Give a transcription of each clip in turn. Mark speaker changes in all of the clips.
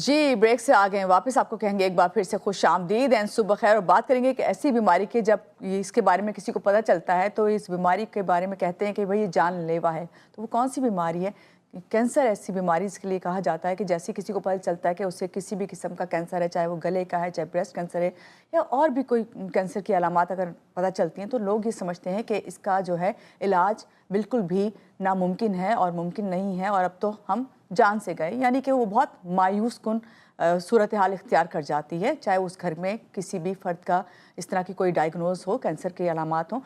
Speaker 1: جی break سے آ گئے ہیں واپس. آپ کو کہیں گے ایک بار پھر سے خوش آمدید اینڈ صبح خیر. اور بات کریں گے کہ ایسی بیماری کے جب اس کے بارے میں کسی کو پتہ چلتا ہے تو اس بیماری کے بارے میں کہتے ہیں کہ بھئی یہ جان لیوا ہے. تو وہ کون سی بیماری ہے؟ کینسر ایسی بیماری اس کے لیے کہا جاتا ہے کہ جیسے کسی کو پتہ چلتا ہے کہ اسے کسی بھی قسم کا کینسر ہے, چاہے وہ گلے کا ہے, چاہے بریسٹ کینسر ہے یا اور بھی کوئی کینسر کی علامات اگر پتہ چلتی ہیں تو لوگ یہ سمجھتے ہیں کہ اس کا جو ہے علاج بالکل بھی ناممکن ہے اور ممکن نہیں ہے اور اب تو ہم جان سے گئے. یعنی کہ وہ بہت مایوس کن صورتحال اختیار کر جاتی ہے, چاہے اس گھر میں کسی بھی فرد کا اس طرح کی کوئی ڈائیگنوز ہو, کینسر کی علامات ہوں.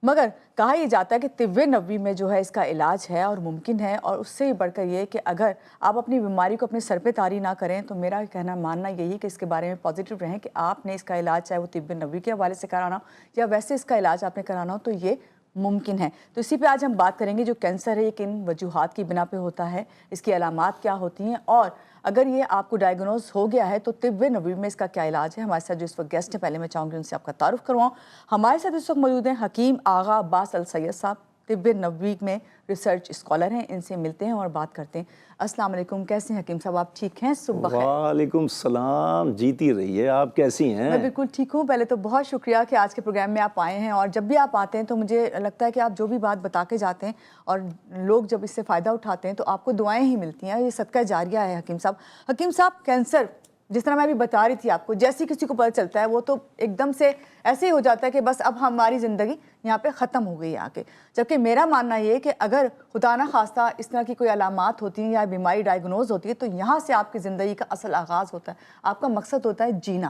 Speaker 1: مگر کہا یہ جاتا ہے کہ طب نبوی میں جو ہے اس کا علاج ہے اور ممکن ہے. اور اس سے بڑھ کر یہ کہ اگر آپ اپنی بیماری کو اپنے سر پہ طاری نہ کریں تو میرا کہنا ماننا یہی کہ اس کے بارے میں پازیٹیو رہیں کہ آپ نے اس کا علاج چاہے وہ طب نبوی کے حوالے سے کرانا ہو یا ویسے اس کا علاج آپ نے کرانا ہو تو یہ ممکن ہے. تو اسی پہ آج ہم بات کریں گے جو کینسر ہے یہ کن وجوہات کی بنا پہ ہوتا ہے, اس کی علامات کیا ہوتی ہیں, اور اگر یہ آپ کو ڈائیگنوز ہو گیا ہے تو طب نبوی میں اس کا کیا علاج ہے. ہمارے ساتھ جو اس وقت گیسٹ ہیں پہلے میں چاہوں گی ان سے آپ کا تعارف کرواؤں. ہمارے ساتھ اس وقت موجود ہیں حکیم آغا عباس السید صاحب, طب نبوی میں ریسرچ اسکالر ہیں. ان سے ملتے ہیں اور بات کرتے ہیں. السلام علیکم, کیسے ہیں حکیم صاحب؟ آپ ٹھیک ہیں؟ صبح بخیر.
Speaker 2: وعلیکم السلام, جیتی رہیے. آپ کیسی ہیں؟
Speaker 1: میں بالکل ٹھیک ہوں. پہلے تو بہت شکریہ کہ آج کے پروگرام میں آپ آئے ہیں, اور جب بھی آپ آتے ہیں تو مجھے لگتا ہے کہ آپ جو بھی بات بتا کے جاتے ہیں اور لوگ جب اس سے فائدہ اٹھاتے ہیں تو آپ کو دعائیں ہی ملتی ہیں. یہ صدقہ جاریہ ہے حکیم صاحب. حکیم صاحب, کینسر جس طرح میں بھی بتا رہی تھی آپ کو, جیسی کسی کو پتہ چلتا ہے وہ تو ایک دم سے ایسے ہی ہو جاتا ہے کہ بس اب ہماری زندگی یہاں پہ ختم ہو گئی آ کے. جبکہ میرا ماننا یہ ہے کہ اگر خدا نہ خواستہ اس طرح کی کوئی علامات ہوتی ہیں یا بیماری ڈائیگنوز ہوتی ہے تو یہاں سے آپ کی زندگی کا اصل آغاز ہوتا ہے, آپ کا مقصد ہوتا ہے جینا.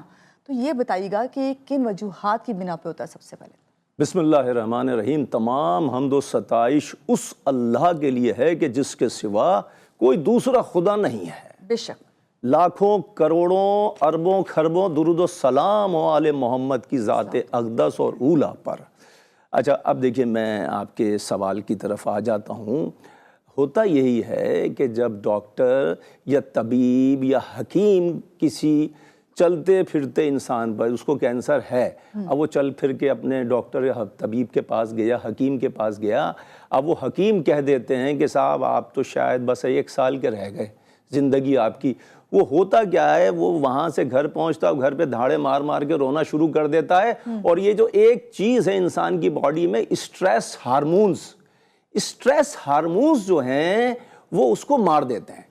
Speaker 1: تو یہ بتائیے گا کہ کن وجوہات کی بنا پہ ہوتا ہے سب سے پہلے؟
Speaker 2: بسم اللہ الرحمن الرحیم. تمام حمد و ستائش اس اللہ کے لیے ہے کہ جس کے سوا کوئی دوسرا خدا نہیں ہے.
Speaker 1: بے شک.
Speaker 2: لاکھوں کروڑوں اربوں خربوں درود و سلام و آل محمد کی ذات اقدس اور اولیٰ پر. اچھا, اب دیکھیے میں آپ کے سوال کی طرف آ جاتا ہوں. ہوتا یہی ہے کہ جب ڈاکٹر یا طبیب یا حکیم کسی چلتے پھرتے انسان پر, اس کو کینسر ہے, اب وہ چل پھر کے اپنے ڈاکٹر یا طبیب کے پاس گیا, حکیم کے پاس گیا, اب وہ حکیم کہہ دیتے ہیں کہ صاحب آپ تو شاید بس 1 سال کے رہ گئے زندگی آپ کی. وہ ہوتا کیا ہے, وہ وہاں سے گھر پہنچتا, گھر پہ دھاڑے مار مار کے رونا شروع کر دیتا ہے. اور یہ جو ایک چیز ہے انسان کی باڈی میں, اسٹریس ہارمونز جو ہیں وہ اس کو مار دیتے ہیں.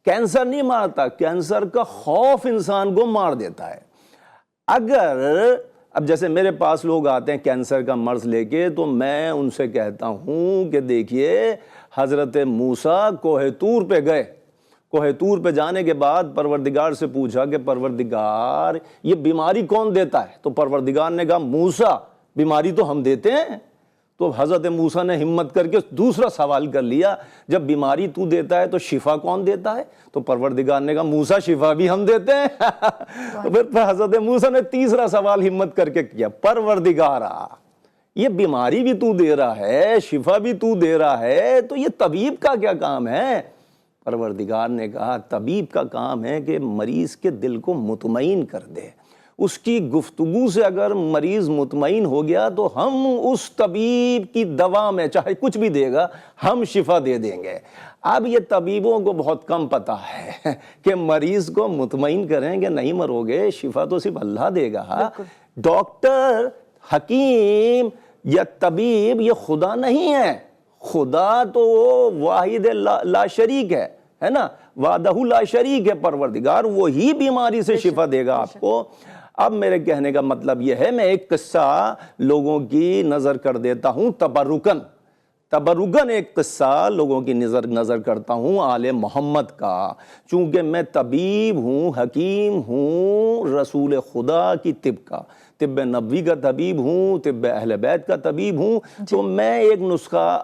Speaker 2: کینسر نہیں مارتا, کینسر کا خوف انسان کو مار دیتا ہے. اب جیسے میرے پاس لوگ آتے ہیں کینسر کا مرض لے کے, تو میں ان سے کہتا ہوں کہ دیکھیے حضرت موسیٰ کوہ طور پہ گئے, کوہ طور پہ جانے کے بعد پروردگار سے پوچھا کہ پروردگار یہ بیماری کون دیتا ہے؟ تو پروردگار نے کہا موسیٰ بیماری تو ہم دیتے ہیں. تو حضرت موسیٰ نے ہمت کر کے دوسرا سوال کر لیا, جب بیماری تو دیتا ہے تو شفا کون دیتا ہے؟ تو پروردگار نے کہا موسیٰ شفا بھی ہم دیتے ہیں. تو پھر حضرت موسیٰ نے تیسرا سوال ہمت کر کے کیا, پروردگارا یہ بیماری بھی تو دے رہا ہے, شفا بھی تو دے رہا ہے, تو یہ طبیب کا کیا کام ہے؟ پروردگار نے کہا طبیب کا کام ہے کہ مریض کے دل کو مطمئن کر دے. اس کی گفتگو سے اگر مریض مطمئن ہو گیا تو ہم اس طبیب کی دوا میں چاہے کچھ بھی دے گا ہم شفا دے دیں گے. اب یہ طبیبوں کو بہت کم پتہ ہے کہ مریض کو مطمئن کریں کہ نہیں مرو گے, شفا تو صرف اللہ دے گا. ڈاکٹر, حکیم یا طبیب یہ خدا نہیں ہے. خدا تو واحد لا شریک ہے نا, وحدہ لا شریک ہے پروردگار, وہی بیماری سے شفا دے گا آپ کو. اب میرے کہنے کا مطلب یہ ہے, میں ایک قصہ لوگوں کی نظر کر دیتا ہوں, تبرکن ایک قصہ لوگوں کی نظر کرتا ہوں آل محمد کا. چونکہ میں طبیب ہوں, حکیم ہوں, رسول خدا کی طب کا, طب نبوی کا طبیب ہوں, طب اہل بیت کا طبیب ہوں, تو میں ایک نسخہ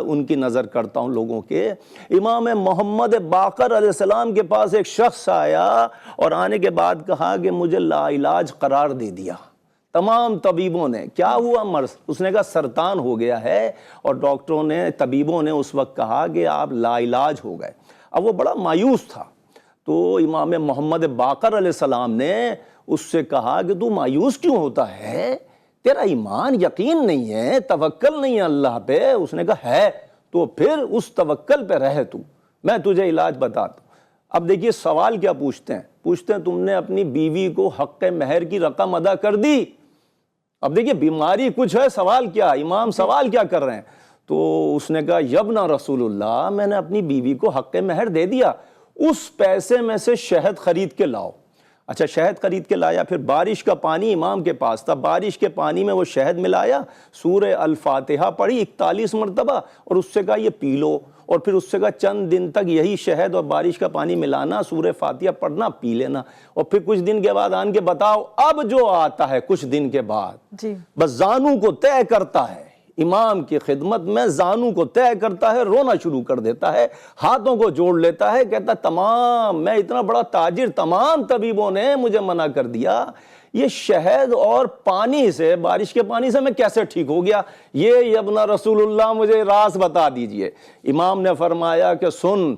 Speaker 2: ان کی نظر کرتا ہوں لوگوں کے. امام محمد باقر علیہ السلام کے پاس ایک شخص آیا اور آنے کے بعد کہا کہ مجھے لا علاج قرار دے دیا. تمام طبیبوں نے, کیا ہوا مرض؟ اس نے کہا سرطان ہو گیا ہے, اور ڈاکٹروں نے, طبیبوں نے اس وقت کہا کہ آپ لا علاج ہو گئے. اب وہ بڑا مایوس تھا, تو امام محمد باقر علیہ السلام نے اس سے کہا کہ تو مایوس کیوں ہوتا ہے, تیرا ایمان یقین نہیں ہے, توکل نہیں ہے اللہ پہ. اس نے کہا ہے. تو پھر اس توکل پہ رہ, تو میں تجھے علاج بتاتا ہوں. اب دیکھیے سوال کیا پوچھتے ہیں تم نے اپنی بیوی کو حق مہر کی رقم ادا کر دی. اب دیکھیے بیماری کچھ ہے, سوال کیا, امام سوال کیا کر رہے ہیں. تو اس نے کہا یبنا رسول اللہ, میں نے اپنی بیوی کو حق مہر دے دیا, اس پیسے میں سے شہد خرید کے لاؤ. اچھا شہد خرید کے لایا, پھر بارش کا پانی امام کے پاس تھا, بارش کے پانی میں وہ شہد ملایا, سورہ الفاتحہ پڑھی 41 مرتبہ اور اس سے کہا یہ پی لو, اور پھر اس سے کہا چند دن تک یہی شہد اور بارش کا پانی ملانا, سورہ فاتحہ پڑھنا, پی لینا, اور پھر کچھ دن کے بعد آن کے بتاؤ اب جو آتا ہے کچھ دن کے بعد بس زانوں کو طے کرتا ہے, امام کی خدمت میں زانوں کو طے کرتا ہے, رونا شروع کر دیتا ہے, ہاتھوں کو جوڑ لیتا ہے, کہتا تمام میں اتنا بڑا تاجر, تمام طبیبوں نے مجھے منع کر دیا, یہ شہد اور پانی سے, بارش کے پانی سے میں کیسے ٹھیک ہو گیا, یہ ابن رسول اللہ مجھے راز بتا دیجئے. امام نے فرمایا کہ سن,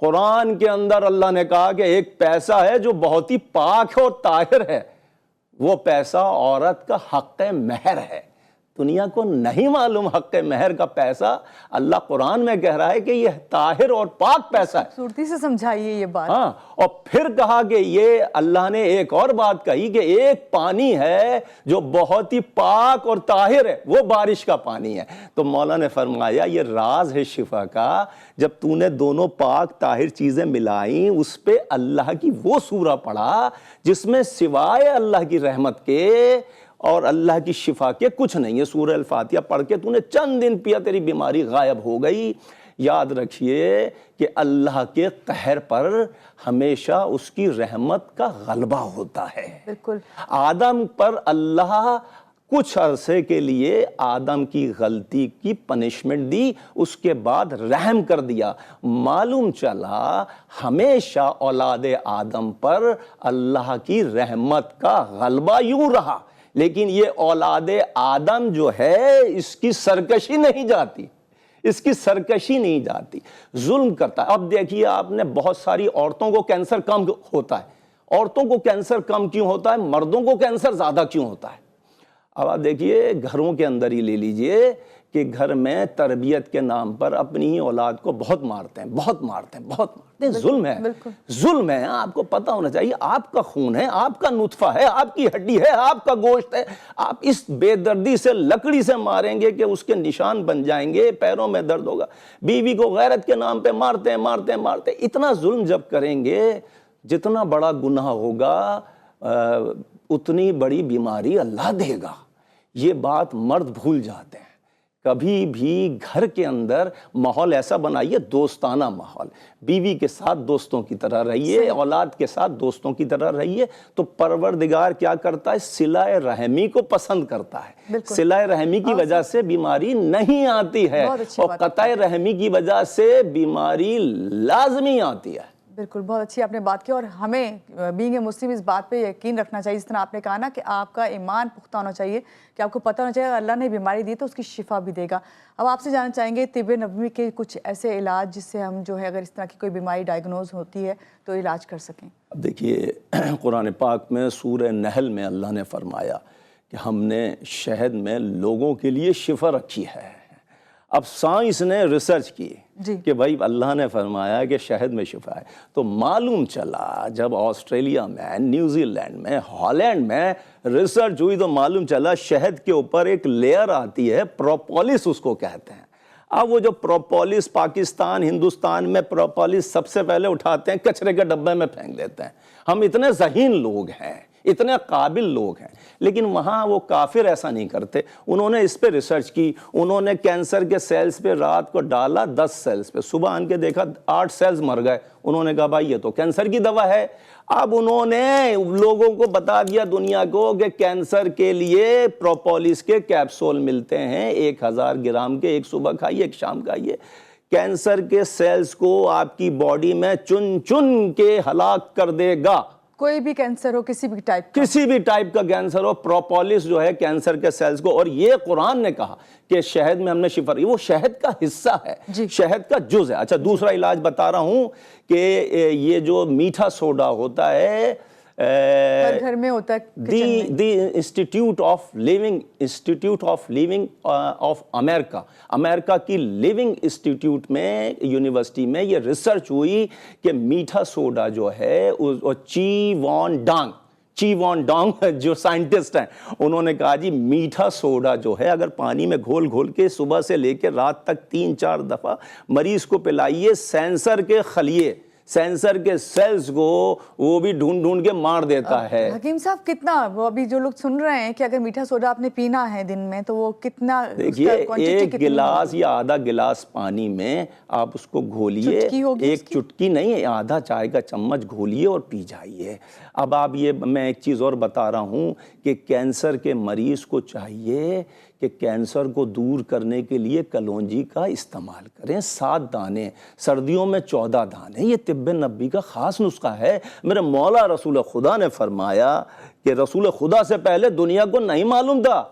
Speaker 2: قرآن کے اندر اللہ نے کہا کہ ایک پیسہ ہے جو بہت ہی پاک اور طاہر ہے, وہ پیسہ عورت کا حق مہر ہے. دنیا کو نہیں معلوم حق مہر کا پیسہ, اللہ قرآن میں کہہ رہا ہے کہ یہ طاہر اور پاک پیسہ ہے.
Speaker 1: خوبصورتی سے سمجھائیے یہ بات.
Speaker 2: ہاں, اور پھر کہا کہ یہ اللہ نے ایک اور بات کہی کہ ایک پانی ہے جو بہت ہی پاک اور طاہر ہے, وہ بارش کا پانی ہے. تو مولا نے فرمایا یہ راز ہے شفا کا, جب تو نے دونوں پاک طاہر چیزیں ملائیں, اس پہ اللہ کی وہ سورہ پڑھا جس میں سوائے اللہ کی رحمت کے اور اللہ کی شفا کے کچھ نہیں ہے. سورہ الفاتحہ پڑھ کے تو نے چند دن پیا, تیری بیماری غائب ہو گئی. یاد رکھیے کہ اللہ کے قہر پر ہمیشہ اس کی رحمت کا غلبہ ہوتا ہے.
Speaker 1: بالکل.
Speaker 2: آدم پر اللہ کچھ عرصے کے لیے آدم کی غلطی کی پنشمنٹ دی, اس کے بعد رحم کر دیا. معلوم چلا ہمیشہ اولاد آدم پر اللہ کی رحمت کا غلبہ یوں رہا, لیکن یہ اولاد آدم جو ہے اس کی سرکشی نہیں جاتی, اس کی سرکشی نہیں جاتی, ظلم کرتا ہے. اب دیکھیے آپ نے بہت ساری عورتوں کو کینسر کم ہوتا ہے, عورتوں کو کینسر کم کیوں ہوتا ہے, مردوں کو کینسر زیادہ کیوں ہوتا ہے. اب آپ دیکھیے گھروں کے اندر ہی لے لیجئے کہ گھر میں تربیت کے نام پر اپنی ہی اولاد کو بہت مارتے ہیں, ظلم ہے, ظلم ہے. آپ کو پتہ ہونا چاہیے آپ کا خون ہے, آپ کا نطفہ ہے, آپ کی ہڈی ہے, آپ کا گوشت ہے, آپ اس بے دردی سے لکڑی سے ماریں گے کہ اس کے نشان بن جائیں گے, پیروں میں درد ہوگا. بیوی کو غیرت کے نام پہ مارتے ہیں. اتنا ظلم جب کریں گے, جتنا بڑا گناہ ہوگا اتنی بڑی بیماری اللہ دے گا. یہ بات مرد بھول جاتے ہیں. کبھی بھی گھر کے اندر ماحول ایسا بنائیے, دوستانہ ماحول, بیوی کے ساتھ دوستوں کی طرح رہیے, اولاد کے ساتھ دوستوں کی طرح رہیے, تو پروردگار کیا کرتا ہے, صلہ رحمی کو پسند کرتا ہے. صلہ رحمی کی وجہ سے بیماری نہیں آتی ہے, اور قطع رحمی کی وجہ سے بیماری لازمی آتی ہے.
Speaker 1: بالکل, بہت اچھی آپ نے بات کی, اور ہمیں بینگ اے مسلم اس بات پہ یقین رکھنا چاہیے, جس طرح آپ نے کہا نا کہ آپ کا ایمان پختہ ہونا چاہیے, کہ آپ کو پتہ ہونا چاہیے اللہ نے بیماری دی تو اس کی شفا بھی دے گا. اب آپ سے جاننا چاہیں گے طب نبوی کے کچھ ایسے علاج جس سے ہم جو ہے اگر اس طرح کی کوئی بیماری ڈائیگنوز ہوتی ہے تو علاج کر سکیں.
Speaker 2: اب دیکھیے قرآن پاک میں سورہ نحل میں اللہ نے فرمایا کہ ہم نے شہد میں لوگوں کے لیے شفا رکھی ہے. اب سائنس نے ریسرچ کی کہ بھائی اللہ نے فرمایا کہ شہد میں شفا ہے, تو معلوم چلا جب آسٹریلیا میں, نیوزی لینڈ میں, ہالینڈ میں ریسرچ ہوئی تو معلوم چلا شہد کے اوپر ایک لیئر آتی ہے, پروپولس اس کو کہتے ہیں. اب وہ جو پروپولس پاکستان ہندوستان میں پروپولس سب سے پہلے اٹھاتے ہیں, کچرے کے ڈبے میں پھینک دیتے ہیں. ہم اتنے ذہین لوگ ہیں, اتنے قابل لوگ ہیں, لیکن وہاں وہ کافر ایسا نہیں کرتے. انہوں نے اس پہ ریسرچ کی, انہوں نے کینسر کے سیلز پہ رات کو ڈالا 10 سیلز پہ, صبح آن کے دیکھا 8 سیلز مر گئے. انہوں نے کہا بھائی یہ تو کینسر کی دوا ہے. اب انہوں نے لوگوں کو بتا دیا دنیا کو کہ کینسر کے لیے پروپولس کے کیپسول ملتے ہیں 1000 گرام کے, ایک صبح کھائیے ایک شام کھائیے. کینسر کے سیلز کو آپ کی باڈی میں چن چن کے ہلاک کر دے گا.
Speaker 1: کوئی بھی کینسر ہو, کسی بھی ٹائپ کا
Speaker 2: کینسر ہو, پروپولس جو ہے کینسر کے سیلز کو. اور یہ قرآن نے کہا کہ شہد میں ہم نے شفا, وہ شہد کا حصہ ہے, شہد کا جز ہے. اچھا دوسرا علاج بتا رہا ہوں کہ یہ جو میٹھا سوڈا ہوتا ہے
Speaker 1: ہر گھر میں ہوتا ہے
Speaker 2: the institute of living of امریکہ کی لیونگ انسٹیٹیوٹ میں یونیورسٹی میں یہ ریسرچ ہوئی کہ میٹھا سوڈا جو ہے چی وان ڈانگ جو سائنٹسٹ ہیں انہوں نے کہا جی میٹھا سوڈا جو ہے اگر پانی میں گھول گھول کے صبح سے لے کے رات تک 3-4 دفعہ مریض کو پلائیے، سینسر کے خلیے، سینسر کے سیلز کو وہ بھی ڈھونڈ ڈھونڈ کے مار دیتا ہے۔
Speaker 1: حکیم صاحب کتنا وہ ابھی جو لوگ سن رہے ہیں کہ اگر میٹھا سوڈا آپ نے پینا ہے دن میں تو وہ کتنا،
Speaker 2: دیکھیے ایک گلاس یا آدھا گلاس پانی میں آپ اس کو گھولیے، ایک چٹکی نہیں آدھا چائے کا چمچ گھولیے اور پی جائیے۔ اب آپ یہ میں ایک چیز اور بتا رہا ہوں کہ کینسر کے مریض کو چاہیے کہ کینسر کو دور کرنے کے لیے کلونجی کا استعمال کریں، 7 دانے، سردیوں میں 14 دانے، یہ طب نبی کا خاص نسخہ ہے۔ میرے مولا رسول خدا نے فرمایا کہ رسول خدا سے پہلے دنیا کو نہیں معلوم تھا،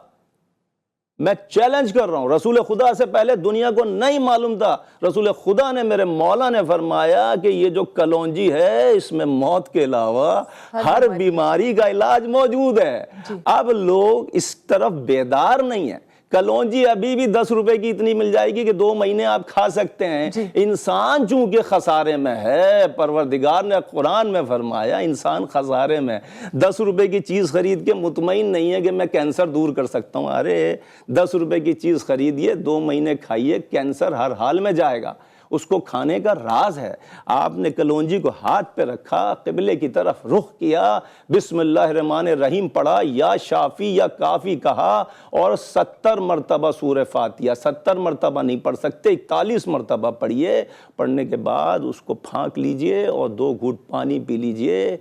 Speaker 2: میں چیلنج کر رہا ہوں، رسول خدا سے پہلے دنیا کو نہیں معلوم تھا، رسول خدا نے میرے مولا نے فرمایا کہ یہ جو کلونجی ہے اس میں موت کے علاوہ ہر بیماری کا علاج موجود ہے۔ اب لوگ اس طرف بیدار نہیں ہیں۔ کلونجی ابھی بھی 10 روپے کی اتنی مل جائے گی کہ 2 مہینے آپ کھا سکتے ہیں۔ انسان چونکہ خسارے میں ہے، پروردگار نے قرآن میں فرمایا انسان خسارے میں، 10 روپے کی چیز خرید کے مطمئن نہیں ہے کہ میں کینسر دور کر سکتا ہوں۔ ارے 10 روپے کی چیز خریدیے، 2 مہینے کھائیے، کینسر ہر حال میں جائے گا۔ اس کو کھانے کا راز ہے، آپ نے کلونجی کو ہاتھ پہ رکھا، قبلے کی طرف رخ کیا، بسم اللہ الرحمن الرحیم پڑھا، یا شافی یا کافی کہا، اور 70 مرتبہ سورہ فاتحہ، 70 مرتبہ نہیں پڑھ سکتے، 41 مرتبہ پڑھیے۔ پڑھنے کے بعد اس کو پھانک لیجئے اور 2 گھونٹ پانی پی لیجئے۔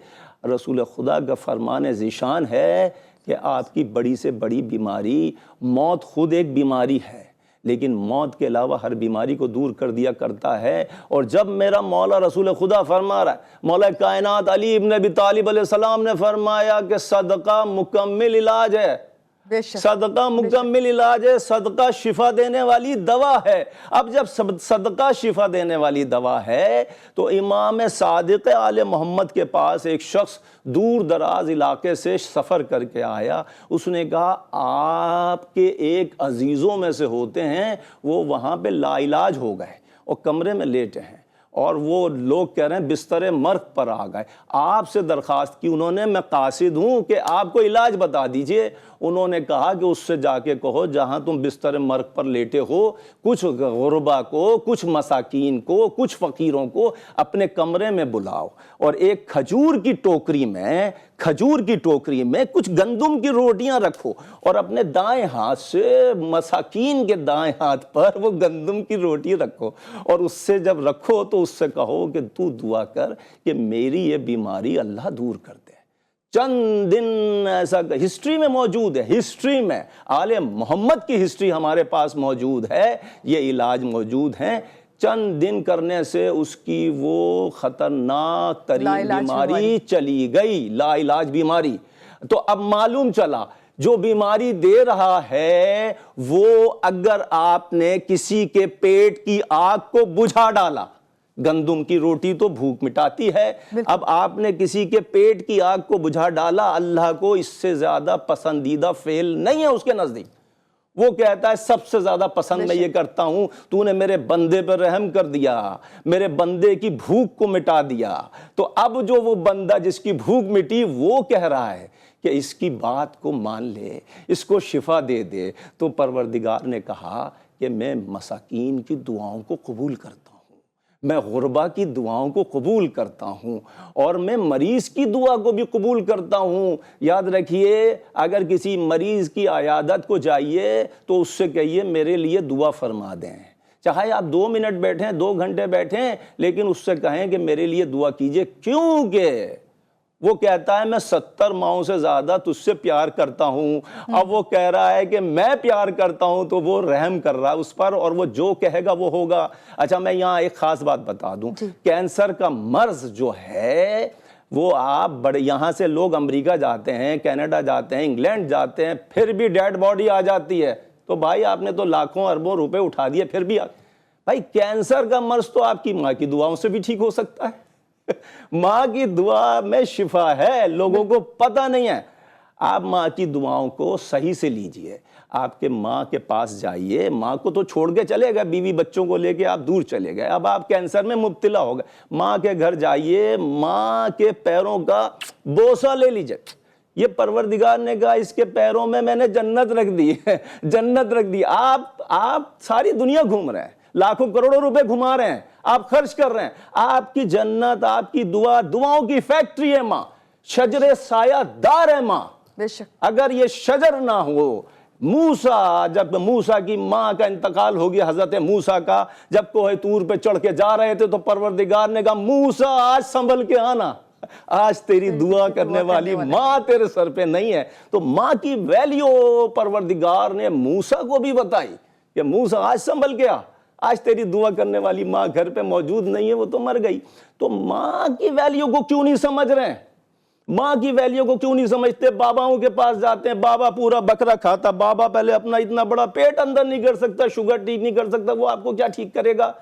Speaker 2: رسول خدا کا فرمان ذیشان ہے کہ آپ کی بڑی سے بڑی بیماری، موت خود ایک بیماری ہے لیکن موت کے علاوہ ہر بیماری کو دور کر دیا کرتا ہے۔ اور جب میرا مولا رسول خدا فرما رہا ہے، مولا کائنات علی ابن ابی طالب علیہ السلام نے فرمایا کہ صدقہ مکمل علاج ہے، صدقہ مکمل علاج ہے، صدقہ شفا دینے والی دوا ہے۔ اب جب صدقہ شفا دینے والی دوا ہے تو امام صادق آل محمد کے پاس ایک شخص دور دراز علاقے سے سفر کر کے آیا، اس نے کہا آپ کے ایک عزیزوں میں سے ہوتے ہیں وہ وہاں پہ لا علاج ہو گئے اور کمرے میں لیٹے ہیں، اور وہ لوگ کہہ رہے ہیں بستر مرگ پر آ گئے، آپ سے درخواست کی انہوں نے میں قاصد ہوں کہ آپ کو علاج بتا دیجئے۔ انہوں نے کہا کہ اس سے جا کے کہو جہاں تم بستر مرگ پر لیٹے ہو کچھ غربا کو، کچھ مساکین کو، کچھ فقیروں کو اپنے کمرے میں بلاؤ اور ایک کھجور کی ٹوکری میں کچھ گندم کی روٹیاں رکھو اور اپنے دائیں ہاتھ سے مساکین کے دائیں ہاتھ پر وہ گندم کی روٹی رکھو، اور اس سے جب رکھو تو اس سے کہو کہ تو دعا کر کہ میری یہ بیماری اللہ دور کر دے۔ چند دن ایسا ہسٹری میں موجود ہے، ہسٹری میں آل محمد کی ہسٹری ہمارے پاس موجود ہے، یہ علاج موجود ہیں۔ چند دن کرنے سے اس کی وہ خطرناک ترین بیماری چلی گئی، لا علاج بیماری۔ تو اب معلوم چلا جو بیماری دے رہا ہے وہ اگر آپ نے کسی کے پیٹ کی آگ کو بجھا ڈالا، گندم کی روٹی تو بھوک مٹاتی ہے، اب آپ نے کسی کے پیٹ کی آگ کو بجھا ڈالا، اللہ کو اس سے زیادہ پسندیدہ فعل نہیں ہے اس کے نزدیک۔ وہ کہتا ہے سب سے زیادہ پسند میں یہ کرتا ہوں، تو نے میرے بندے پر رحم کر دیا، میرے بندے کی بھوک کو مٹا دیا۔ تو اب جو وہ بندہ جس کی بھوک مٹی وہ کہہ رہا ہے کہ اس کی بات کو مان لے، اس کو شفا دے دے، تو پروردگار نے کہا کہ میں مساکین کی دعاؤں کو قبول کرتا ہوں، میں غربا کی دعاؤں کو قبول کرتا ہوں، اور میں مریض کی دعا کو بھی قبول کرتا ہوں۔ یاد رکھیے اگر کسی مریض کی عیادت کو جائیے تو اس سے کہیے میرے لیے دعا فرما دیں، چاہے آپ 2 منٹ بیٹھیں، 2 گھنٹے بیٹھیں، لیکن اس سے کہیں کہ میرے لیے دعا کیجئے، کیونکہ وہ کہتا ہے میں 70 ماؤں سے زیادہ تجھ سے پیار کرتا ہوں۔ اب وہ کہہ رہا ہے کہ میں پیار کرتا ہوں تو وہ رحم کر رہا ہے اس پر، اور وہ جو کہے گا وہ ہوگا۔ اچھا میں یہاں ایک خاص بات بتا دوں، کینسر کا مرض جو ہے وہ آپ یہاں سے لوگ امریکہ جاتے ہیں، کینیڈا جاتے ہیں، انگلینڈ جاتے ہیں، پھر بھی ڈیڈ باڈی آ جاتی ہے، تو بھائی آپ نے تو لاکھوں اربوں روپے اٹھا دیے، پھر بھی بھائی کینسر کا مرض تو آپ کی ماں کی دعاؤں سے بھی ٹھیک ہو سکتا ہے، ماں کی دعا میں شفا ہے، لوگوں کو پتہ نہیں ہے۔ آپ ماں کی دعاؤں کو صحیح سے لیجئے، آپ کے ماں کے پاس جائیے، ماں کو تو چھوڑ کے چلے گئے، بیوی بچوں کو لے کے آپ دور چلے گئے، اب آپ کینسر میں مبتلا ہو گئے، ماں کے گھر جائیے، ماں کے پیروں کا بوسہ لے لیجئے۔ یہ پروردگار نے کہا اس کے پیروں میں نے جنت رکھ دی ہے، جنت رکھ دی۔ آپ ساری دنیا گھوم رہے ہیں، لاکھوں کروڑوں روپے گھما رہے ہیں، آپ خرچ کر رہے ہیں، آپ کی جنت، آپ کی دعاؤں کی فیکٹری ہے ماں، شجر سایہ دار ہے ماں۔
Speaker 1: بے شک۔
Speaker 2: اگر یہ شجر نہ ہو، موسیٰ، جب موسیٰ کی ماں کا انتقال ہو گیا، حضرت موسیٰ کا، جب کوہ طور پہ چڑھ کے جا رہے تھے تو پروردگار نے کہا موسیٰ آج سنبھل کے آنا، آج تیری دعا کرنے والی ماں تیرے سر پہ نہیں ہے۔ تو ماں کی ویلیو پروردگار نے موسیٰ کو بھی بتائی کہ موسیٰ آج سنبھل کے آ، آج تیری دعا کرنے والی ماں گھر پہ موجود نہیں ہے، وہ تو مر گئی۔ تو ماں کی ویلیو کو کیوں نہیں سمجھ رہے ہیں؟ ماں کی ویلیو کو کیوں نہیں سمجھتے؟ باباؤں کے پاس جاتے ہیں، بابا پورا بکرا کھاتا، بابا پہلے اپنا اتنا بڑا پیٹ اندر نہیں کر سکتا، شوگر ٹھیک نہیں کر سکتا، وہ آپ کو کیا ٹھیک کرے گا؟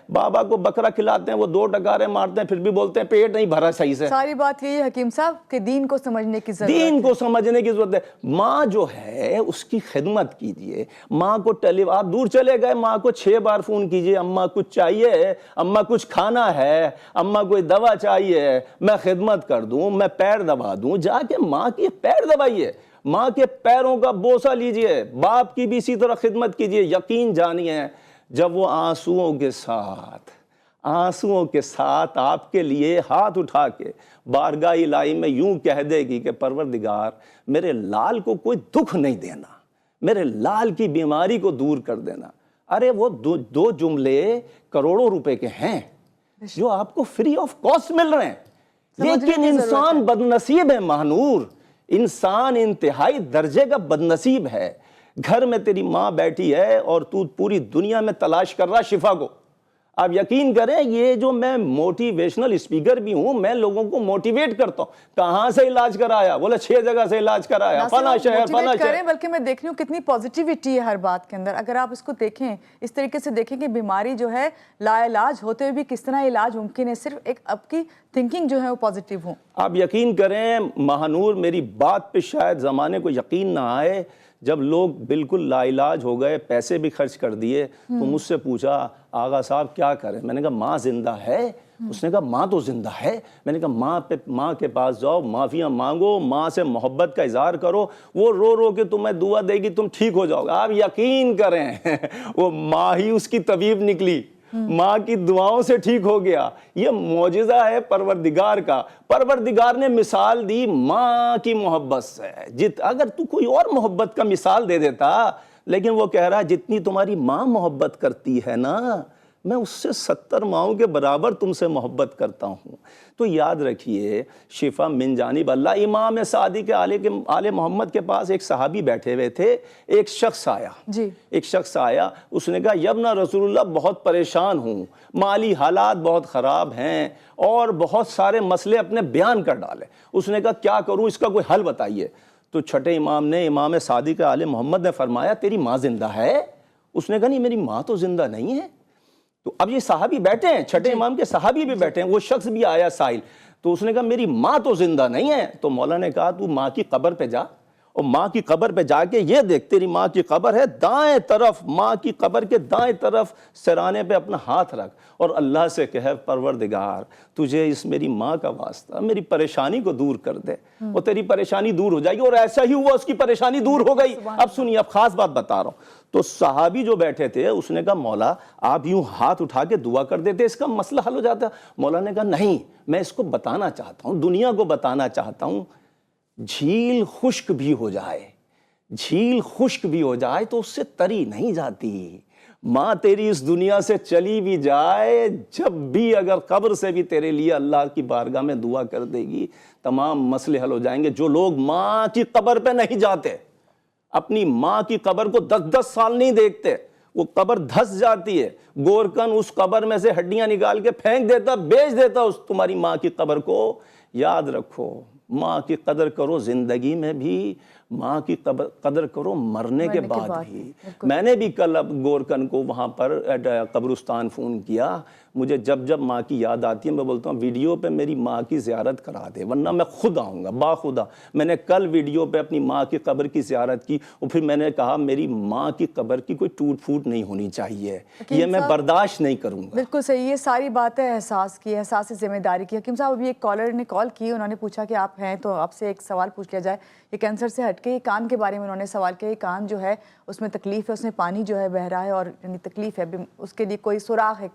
Speaker 2: بابا کو بکرا کھلاتے ہیں، وہ 2 ٹکارے مارتے ہیں، پھر بھی بولتے ہیں پیٹ نہیں بھرا صحیح سے۔
Speaker 1: ساری بات یہ ہے حکیم صاحب کہ دین کو سمجھنے کی ضرورت ہے،
Speaker 2: دین کو سمجھنے کی ضرورت ہے۔ ماں جو ہے اس کی خدمت کیجئے، ماں کو آپ دور چلے گئے، ماں کو 6 بار فون کیجئے، اماں کچھ چاہیے، اماں کچھ کھانا ہے، اماں کوئی دوا چاہیے، میں خدمت کر دوں، میں پیر دبا دوں، جا کے ماں کے پیر دبائیے، ماں کے پیروں کا بوسہ لیجئے، باپ کی بھی اسی طرح خدمت کیجئے۔ یقین جانیے جب وہ آنسوؤں کے ساتھ آپ کے لیے ہاتھ اٹھا کے بارگاہ الہی میں یوں کہہ دے گی کہ پروردگار میرے لال کو کوئی دکھ نہیں دینا، میرے لال کی بیماری کو دور کر دینا، ارے وہ 2 جملے کروڑوں روپے کے ہیں جو آپ کو فری آف کاسٹ مل رہے ہیں۔ لیکن انسان بدنصیب ہے مہنور، انسان انتہائی درجے کا بدنصیب ہے۔ گھر میں تیری ماں بیٹھی ہے اور تو پوری دنیا میں تلاش کر رہا شفا کو۔ آپ یقین کریں، یہ جو میں موٹیویشنل اسپیکر بھی ہوں، میں لوگوں کو موٹیویٹ کرتا ہوں۔ کہاں سے علاج کرایا؟ بولے 6 جگہ سے علاج کرایا، فلاں شہر فلاں شہر۔
Speaker 1: بلکہ میں دیکھ رہی ہوں کتنی پازیٹیوٹی ہے ہر بات کے اندر۔ اگر آپ اس کو دیکھیں، اس طریقے سے دیکھیں کہ بیماری جو ہے لا علاج ہوتے ہوئے بھی کس طرح علاج ممکن ہے، صرف ایک آپ کی تھنکنگ جو ہے وہ پازیٹیو ہوں۔ آپ
Speaker 2: یقین کریں مہانور، میری بات پہ شاید زمانے کو یقین نہ آئے، جب لوگ بالکل لا علاج ہو گئے، پیسے بھی خرچ کر دیے، تو مجھ سے پوچھا آغا صاحب کیا کریں؟ میں نے کہا ماں زندہ ہے۔ اس نے کہا ماں تو زندہ ہے۔ میں نے کہا ماں کے پاس جاؤ، معافیاں مانگو، ماں سے محبت کا اظہار کرو، وہ رو رو کے تمہیں دعا دے گی، تم ٹھیک ہو جاؤ گے۔ آپ یقین کریں وہ ماں ہی اس کی طبیب نکلی، ماں کی دعاؤں سے ٹھیک ہو گیا۔ یہ معجزہ ہے پروردگار کا۔ پروردگار نے مثال دی ماں کی محبت سے۔ اگر تو کوئی اور محبت کا مثال دے دیتا، لیکن وہ کہہ رہا ہے جتنی تمہاری ماں محبت کرتی ہے نا، میں اس سے 70 ماؤں کے برابر تم سے محبت کرتا ہوں۔ تو یاد رکھیے، شفا من جانب اللہ۔ امام صادق آل محمد کے پاس ایک صحابی بیٹھے ہوئے تھے، ایک شخص آیا، اس نے کہا یبنا رسول اللہ بہت پریشان ہوں، مالی حالات بہت خراب ہیں اور بہت سارے مسئلے اپنے بیان کر ڈالے۔ اس نے کہا کیا کروں، اس کا کوئی حل بتائیے۔ تو چھٹے امام نے، امام صادق آل محمد نے فرمایا تیری ماں زندہ ہے؟ اس نے کہا نہیں میری ماں تو زندہ نہیں ہے۔ تو اب یہ صحابی بیٹھے ہیں، چھٹے امام کے صحابی بھی بیٹھے ہیں، وہ شخص بھی آیا سائل، تو اس نے کہا میری ماں تو زندہ نہیں ہے۔ تو مولا نے کہا تو ماں کی قبر پہ جا، اور ماں کی قبر پہ جا کے یہ دیکھ تیری ماں کی قبر ہے دائیں طرف، ماں کی قبر کے دائیں طرف سرانے پہ اپنا ہاتھ رکھ اور اللہ سے کہے پروردگار تجھے اس میری ماں کا واسطہ میری پریشانی کو دور کر دے، اور تیری پریشانی دور ہو جائے گی۔ اور ایسا ہی ہوا، اس کی پریشانی دور ہو گئی۔ اب سنیے، اب خاص بات بتا رہا ہوں۔ تو صحابی جو بیٹھے تھے اس نے کہا مولا آپ یوں ہاتھ اٹھا کے دعا کر دیتے، اس کا مسئلہ حل ہو جاتا۔ مولا نے کہا نہیں، میں اس کو بتانا چاہتا ہوں، دنیا کو بتانا چاہتا ہوں، جھیل خشک بھی ہو جائے تو اس سے تری نہیں جاتی۔ ماں تیری اس دنیا سے چلی بھی جائے، جب بھی اگر قبر سے بھی تیرے لیے اللہ کی بارگاہ میں دعا کر دے گی، تمام مسئلے حل ہو جائیں گے۔ جو لوگ ماں کی قبر پہ نہیں جاتے، اپنی ماں کی قبر کو 10 سال نہیں دیکھتے، وہ قبر دھس جاتی ہے، گورکن اس قبر میں سے ہڈیاں نکال کے پھینک دیتا، بیچ دیتا اس تمہاری ماں کی قبر کو۔ یاد رکھو، ماں کی قدر کرو، زندگی میں بھی ماں کی قدر کرو مرنے کے بعد بھی. میں نے بھی کل اب گورکن کو وہاں پر قبرستان فون کیا. مجھے جب جب ماں کی یاد آتی ہے میں بولتا ہوں ویڈیو پہ میری ماں کی زیارت کرا دے ورنہ میں خود آؤں گا باخدا. میں نے کل ویڈیو پہ اپنی ماں کی قبر کی زیارت کی اور پھر میں نے کہا میری ماں کی قبر کی کوئی ٹوٹ پھوٹ نہیں ہونی چاہیے, یہ میں برداشت نہیں کروں گا.
Speaker 1: بالکل صحیح, یہ ساری باتیں احساس کی, احساس ذمہ داری کی. حکیم صاحب ابھی ایک کالر نے کال کی, انہوں نے پوچھا کہ آپ ہیں تو آپ سے ایک سوال پوچھ لیا جائے. یہ کینسر سے ہٹ کے یہ کان کے بارے میں انہوں نے سوال کیا. یہ کان جو ہے اس میں تکلیف ہے, اس میں پانی جو ہے بہہ رہا ہے اور یعنی تکلیف ہے, اس کے لیے کوئی سوراخ ہے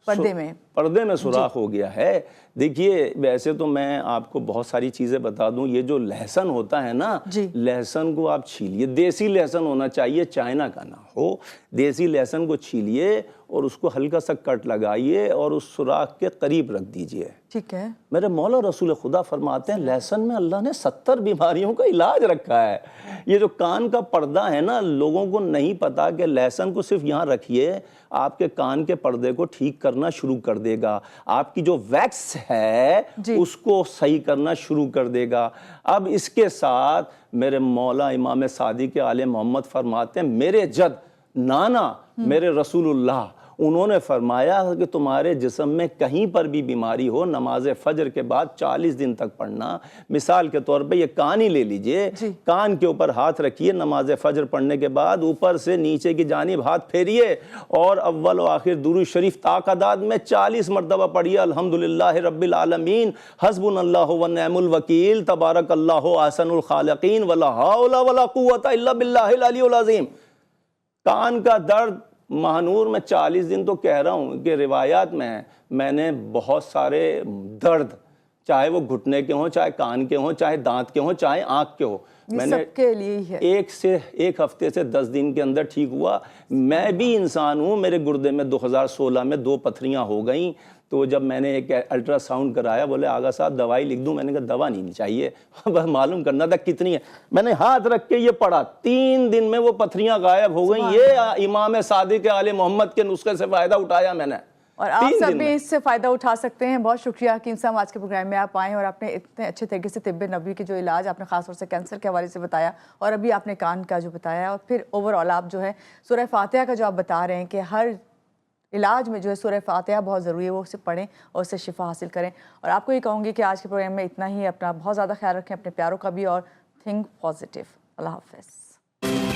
Speaker 1: پردے میں
Speaker 2: سوراخ ہو گیا ہے. دیکھیے ویسے تو میں آپ کو بہت ساری چیزیں بتا دوں, یہ جو لہسن ہوتا ہے نا, لہسن کو آپ چھیلیے, دیسی لہسن ہونا چاہیے, چائنا کا نہ ہو. دیسی لہسن کو چھیلیے اور اس کو ہلکا سا کٹ لگائیے اور اس سوراخ کے قریب رکھ دیجئے.
Speaker 1: ٹھیک ہے.
Speaker 2: میرے مولا رسول خدا فرماتے ہیں لہسن میں اللہ نے 70 بیماریوں کا علاج رکھا ہے. یہ جو کان کا پردہ ہے نا, لوگوں کو نہیں پتا کہ لہسن کو صرف یہاں رکھیے, آپ کے کان کے پردے کو ٹھیک کرنا شروع کر دے گا. آپ کی جو ویکس ہے اس کو صحیح کرنا شروع کر دے گا. اب اس کے ساتھ میرے مولا امام صادق آل محمد فرماتے ہیں میرے جد نانا میرے رسول اللہ, انہوں نے فرمایا کہ تمہارے جسم میں کہیں پر بھی بیماری ہو نماز فجر کے بعد 40 دن تک پڑھنا. مثال کے طور پہ یہ کان ہی لے لیجئے, کان کے اوپر ہاتھ رکھیے, نماز فجر پڑھنے کے بعد اوپر سے نیچے کی جانب ہاتھ پھیریے اور اول و آخر درود شریف تعداد میں 40 مرتبہ پڑھیے. الحمدللہ رب العالمین, حسبنا اللہ و نعم الوکیل, تبارک اللہ احسن الخالقین, ولا حول ولا قوت الا باللہ العلی العظیم. کان کا درد مہنور میں 40 دن تو کہہ رہا ہوں کہ روایات میں ہے, میں نے بہت سارے درد چاہے وہ گھٹنے کے ہوں, چاہے کان کے ہوں, چاہے دانت کے ہوں, چاہے آنکھ کے ہوں, میں نے
Speaker 1: سب کے لیے ہی ہے.
Speaker 2: ایک ہفتے سے 10 دن کے اندر ٹھیک ہوا. میں بھی انسان ہوں, میرے گردے میں 2016 میں 2 پتھریاں ہو گئیں. تو جب میں نے ایک الٹرا ساؤنڈ کرایا, بولے آغا صاحب دوائی لکھ دوں. میں نے کہا دوا نہیں چاہیے, بس معلوم کرنا تھا کتنی ہے. میں نے ہاتھ رکھ کے یہ پڑھا, 3 دن میں وہ پتھریاں غائب ہو گئیں. یہ امام صادق آل محمد کے نسخے سے فائدہ اٹھایا میں نے,
Speaker 1: اور آپ سب بھی اس سے فائدہ اٹھا سکتے ہیں. بہت شکریہ حکیم صاحب, آج کے پروگرام میں آپ آئیں اور آپ نے اتنے اچھے طریقے سے طب نبوی کے جو علاج آپ نے خاص طور سے کینسر کے حوالے سے بتایا, اور ابھی آپ نے کان کا جو بتایا, اور پھر اوور آل آپ جو ہے سورہ فاتحہ کا جو آپ بتا رہے ہیں کہ ہر علاج میں جو ہے سورہ فاتحہ بہت ضروری ہے, وہ اسے پڑھیں اور اس سے شفا حاصل کریں. اور آپ کو یہ کہوں گی کہ آج کے پروگرام میں اتنا ہی. اپنا بہت زیادہ خیال رکھیں, اپنے پیاروں کا بھی, اور تھنک پازیٹیو. اللہ حافظ.